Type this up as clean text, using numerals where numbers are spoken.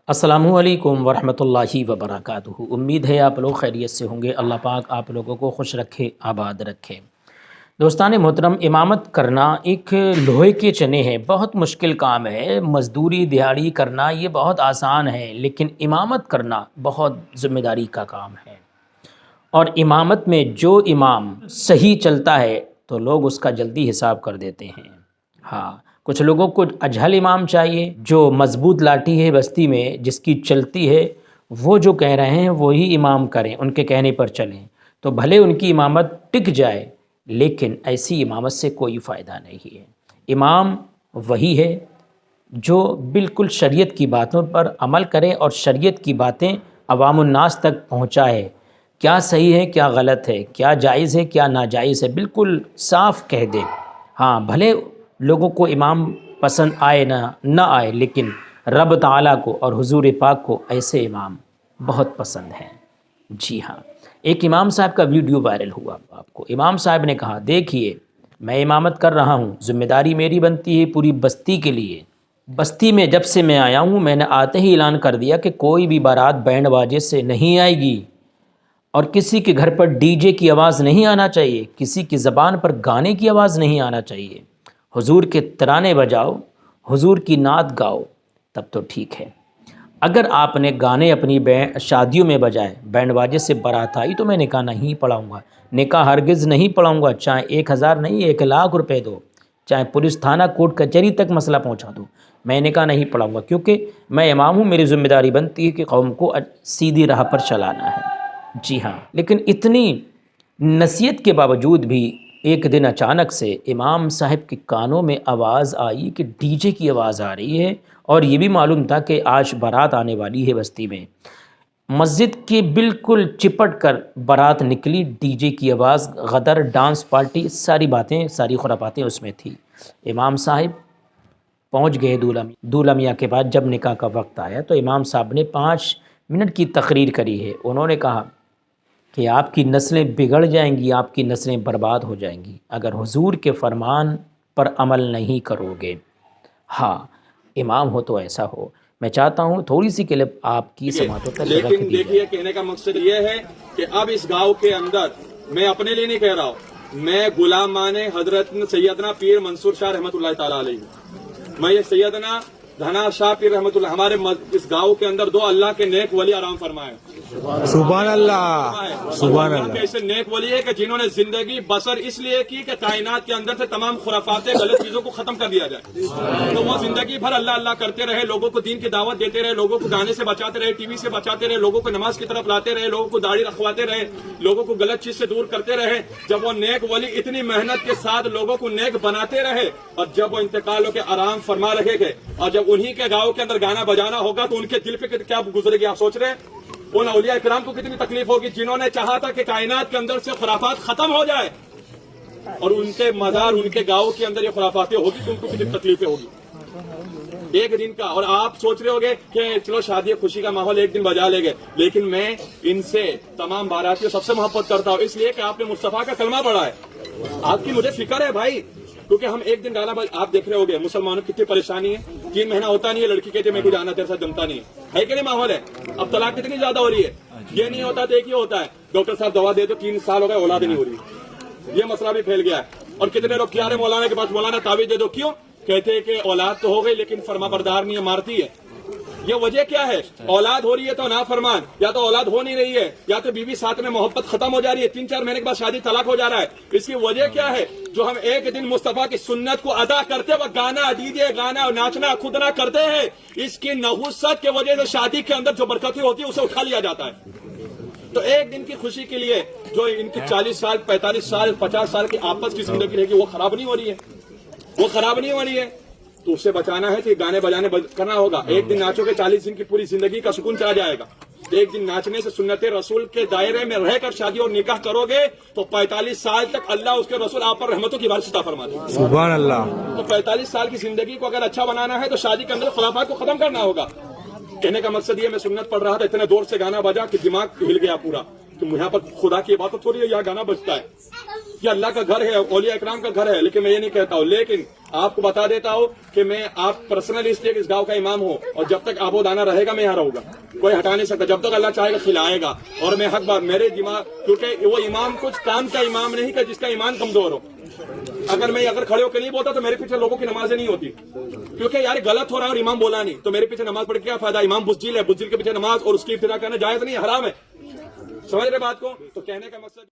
السلام علیکم ورحمۃ اللہ وبرکاتہ۔ امید ہے آپ لوگ خیریت سے ہوں گے۔ اللہ پاک آپ لوگوں کو خوش رکھے، آباد رکھے۔ دوستان محترم، امامت کرنا ایک لوہے کے چنے ہے، بہت مشکل کام ہے۔ مزدوری دیہڑی کرنا یہ بہت آسان ہے، لیکن امامت کرنا بہت ذمہ داری کا کام ہے۔ اور امامت میں جو امام صحیح چلتا ہے تو لوگ اس کا جلدی حساب کر دیتے ہیں۔ ہاں، کچھ لوگوں کو اجہل امام چاہیے، جو مضبوط لاٹھی ہے بستی میں، جس کی چلتی ہے، وہ جو کہہ رہے ہیں وہی امام کریں، ان کے کہنے پر چلیں، تو بھلے ان کی امامت ٹک جائے، لیکن ایسی امامت سے کوئی فائدہ نہیں ہے۔ امام وہی ہے جو بالکل شریعت کی باتوں پر عمل کرے اور شریعت کی باتیں عوام الناس تک پہنچائے۔ کیا صحیح ہے، کیا غلط ہے، کیا جائز ہے، کیا ناجائز ہے، بالکل صاف کہہ دے۔ ہاں، بھلے لوگوں کو امام پسند آئے نہ آئے، لیکن رب تعالیٰ کو اور حضور پاک کو ایسے امام بہت پسند ہیں۔ جی ہاں، ایک امام صاحب کا ویڈیو وائرل ہوا آپ کو۔ امام صاحب نے کہا، دیکھیے میں امامت کر رہا ہوں، ذمہ داری میری بنتی ہے پوری بستی کے لیے۔ بستی میں جب سے میں آیا ہوں، میں نے آتے ہی اعلان کر دیا کہ کوئی بھی بارات بینڈ باجے سے نہیں آئے گی، اور کسی کے گھر پر ڈی جے کی آواز نہیں آنا چاہیے، کسی کی زبان پر گانے کی آواز نہیں آنا چاہیے۔ حضور کے ترانے بجاؤ، حضور کی نعت گاؤ، تب تو ٹھیک ہے۔ اگر آپ نے گانے اپنی شادیوں میں بجائے، بینڈ باجے سے بارات آئی، تو میں نکاح نہیں پڑھاؤں گا، نکاح ہرگز نہیں پڑھاؤں گا، چاہے 1000 نہیں 1,00,000 روپے دو، چاہے پولیس تھانہ کوٹ کچہری تک مسئلہ پہنچا دو، میں نکاح نہیں پڑھاؤں گا، کیونکہ میں امام ہوں، میری ذمہ داری بنتی ہے کہ قوم کو سیدھی راہ پر چلانا ہے۔ جی ہاں، لیکن اتنی نصیحت کے باوجود بھی ایک دن اچانک سے امام صاحب کے کانوں میں آواز آئی کہ ڈی جے کی آواز آ رہی ہے، اور یہ بھی معلوم تھا کہ آج بارات آنے والی ہے بستی میں۔ مسجد کے بالکل چپٹ کر بارات نکلی، ڈی جے کی آواز، غدر، ڈانس پارٹی، ساری باتیں، ساری خرافاتیں اس میں تھی۔ امام صاحب پہنچ گئے دولہا میاں کے بعد جب نکاح کا وقت آیا تو امام صاحب نے 5 منٹ کی تقریر کری ہے۔ انہوں نے کہا کہ آپ کی نسلیں بگڑ جائیں گی، آپ کی نسلیں برباد ہو جائیں گی اگر حضور کے فرمان پر عمل نہیں کرو گے۔ ہاں، امام ہو تو ایسا ہو۔ میں چاہتا ہوں تھوڑی سی کلپ آپ کی سماعتوں تک رکھ دی لیکن جائے۔ دیکھیے، کہنے کا مقصد یہ ہے کہ اب اس گاؤں کے اندر میں اپنے لیے نہیں کہہ رہا ہوں، میں غلامان حضرت سیدنا پیر منصور شاہ رحمۃ اللہ تعالی علیہ ہوں۔ میں یہ سیدنا دھنا شاہ پیر رحمۃ اللہ، ہمارے اس گاؤں کے اندر 2 اللہ کے نیک ولی آرام فرمائے۔ سبحان اللہ، سبحان اللہ۔ ایسے نیک ولی ہے کہ جنہوں نے زندگی بسر اس لیے کی کہ کائنات کے اندر سے تمام خرافاتیں، غلط چیزوں کو ختم کر دیا جائے، تو وہ زندگی بھر اللہ اللہ کرتے رہے، لوگوں کو دین کی دعوت دیتے رہے، لوگوں کو گانے سے بچاتے رہے، ٹی وی سے بچاتے رہے، لوگوں کو نماز کی طرف لاتے رہے، لوگوں کو داڑھی رکھواتے رہے، لوگوں کو غلط چیز سے دور کرتے رہے۔ جب وہ نیک ولی اتنی محنت کے ساتھ لوگوں کو نیک بناتے رہے، اور جب وہ انتقال ہو کے آرام فرما رہے گے، اور جب انہی کے گاؤں کے اندر گانا بجانا ہوگا تو ان کے دل پہ کیا گزرے گی، آپ سوچ رہے ہیں؟ ان اولیاء کرام کو کتنی تکلیف ہوگی جنہوں نے چاہا تھا کہ کائنات کے اندر سے خرافات ختم ہو جائے، اور ان کے مزار، ان کے گاؤں کے اندر یہ خرافاتیں ہوگی تو ان کو کتنی تکلیفیں ہوگی ایک دن کا۔ اور آپ سوچ رہے ہوگے کہ چلو شادی خوشی کا ماحول ایک دن بجا لے گئے، لیکن میں ان سے تمام باراتیوں سب سے محبت کرتا ہوں، اس لیے کہ آپ نے مصطفیٰ کا کلمہ پڑھا ہے۔ آپ کی مجھے فکر ہے بھائی، کیونکہ ہم ایک دن گانا آپ دیکھ رہے ہوگے، مسلمانوں کی کتنی پریشانی ہے، 3 مہینہ ہوتا نہیں ہے، لڑکی کہتے ہیں میں کو جانا تیرے ساتھ جمتا نہیں ہے کہ نہیں ماحول ہے؟ اب طلاق کتنی زیادہ ہو رہی ہے، یہ نہیں ہوتا تو ایک ہی ہوتا ہے، ڈاکٹر صاحب دوا دے دو، 3 سال ہو گئے اولاد نہیں ہو رہی، یہ مسئلہ بھی پھیل گیا ہے۔ اور کتنے لوگ کیا رہے مولانا کے پاس، مولانا تعویذ دے دو، کیوں؟ کہتے ہیں کہ اولاد تو ہو گئی لیکن فرما بردار نہیں ہے، مارتی ہے۔ یہ وجہ کیا ہے؟ اولاد ہو رہی ہے تو نافرمان، یا تو اولاد ہو نہیں رہی ہے، یا تو بیوی ساتھ میں محبت ختم ہو جا رہی ہے، 3-4 مہینے کے بعد شادی طلاق ہو جا رہا ہے۔ اس کی وجہ کیا ہے؟ جو ہم ایک دن مصطفیٰ کی سنت کو ادا کرتے وقت گانا، ڈیجے گانا اور ناچنا خود نہ کرتے ہیں، اس کی نحوست کی وجہ سے شادی کے اندر جو برکتیں ہوتی ہے اسے اٹھا لیا جاتا ہے۔ تو ایک دن کی خوشی کے لیے جو ان کی 40 سال 45 سال 50 سال کی آپس کی زندگی رہے گی، وہ خراب نہیں ہو رہی ہے، وہ خراب نہیں ہو رہی ہے، تو اسے بچانا ہے کہ گانے بجانے کرنا ہوگا۔ ایک دن ناچو گے 40 دن کی پوری زندگی کا سکون چلا جائے گا۔ ایک دن ناچنے سے سنت رسول کے دائرے میں رہ کر شادی اور نکاح کرو گے تو 45 سال تک اللہ اس کے رسول آپ پر رحمتوں کی بارش عطا فرماتے ہیں۔ سبحان اللہ۔ تو 45 سال کی زندگی کو اگر اچھا بنانا ہے تو شادی کے اندر خلافات کو ختم کرنا ہوگا۔ کہنے کا مقصد یہ، میں سنت پڑھ رہا تھا، اتنے دور سے گانا بجا کہ دماغ ہل گیا پورا، کہ یہاں پر خدا کی عبادت ہو رہی ہے، یہاں گانا بجتا ہے، یہ اللہ کا گھر ہے، اولیاء اکرام کا گھر ہے، لیکن میں یہ نہیں کہتا ہوں، لیکن آپ کو بتا دیتا ہوں کہ میں آپ پرسنلی اس لیے اس گاؤں کا امام ہوں اور جب تک آب و دانہ رہے گا میں یہاں رہوں گا, کوئی ہٹا نہیں سکتا. جب تک اللہ چاہے گا کھلائے گا. اور میں حق بات میرے دماغ, کیونکہ وہ امام کچھ کام کا امام نہیں کہ جس کا ایمان کمزور ہو. اگر کھڑے ہو کے نہیں بولتا تو میرے پیچھے لوگوں کی نمازیں نہیں ہوتی, کیونکہ یار غلط ہو رہا ہے اور امام بولا نہیں تو میرے پیچھے نماز پڑھ کے کیا فائدہ. امام بزدل ہے, بزدل کے پیچھے نماز اور اس کی ابتدا کرنا جائز نہیں, حرام ہے. سمجھ رہے بات کو؟ تو کہنے کا مقصد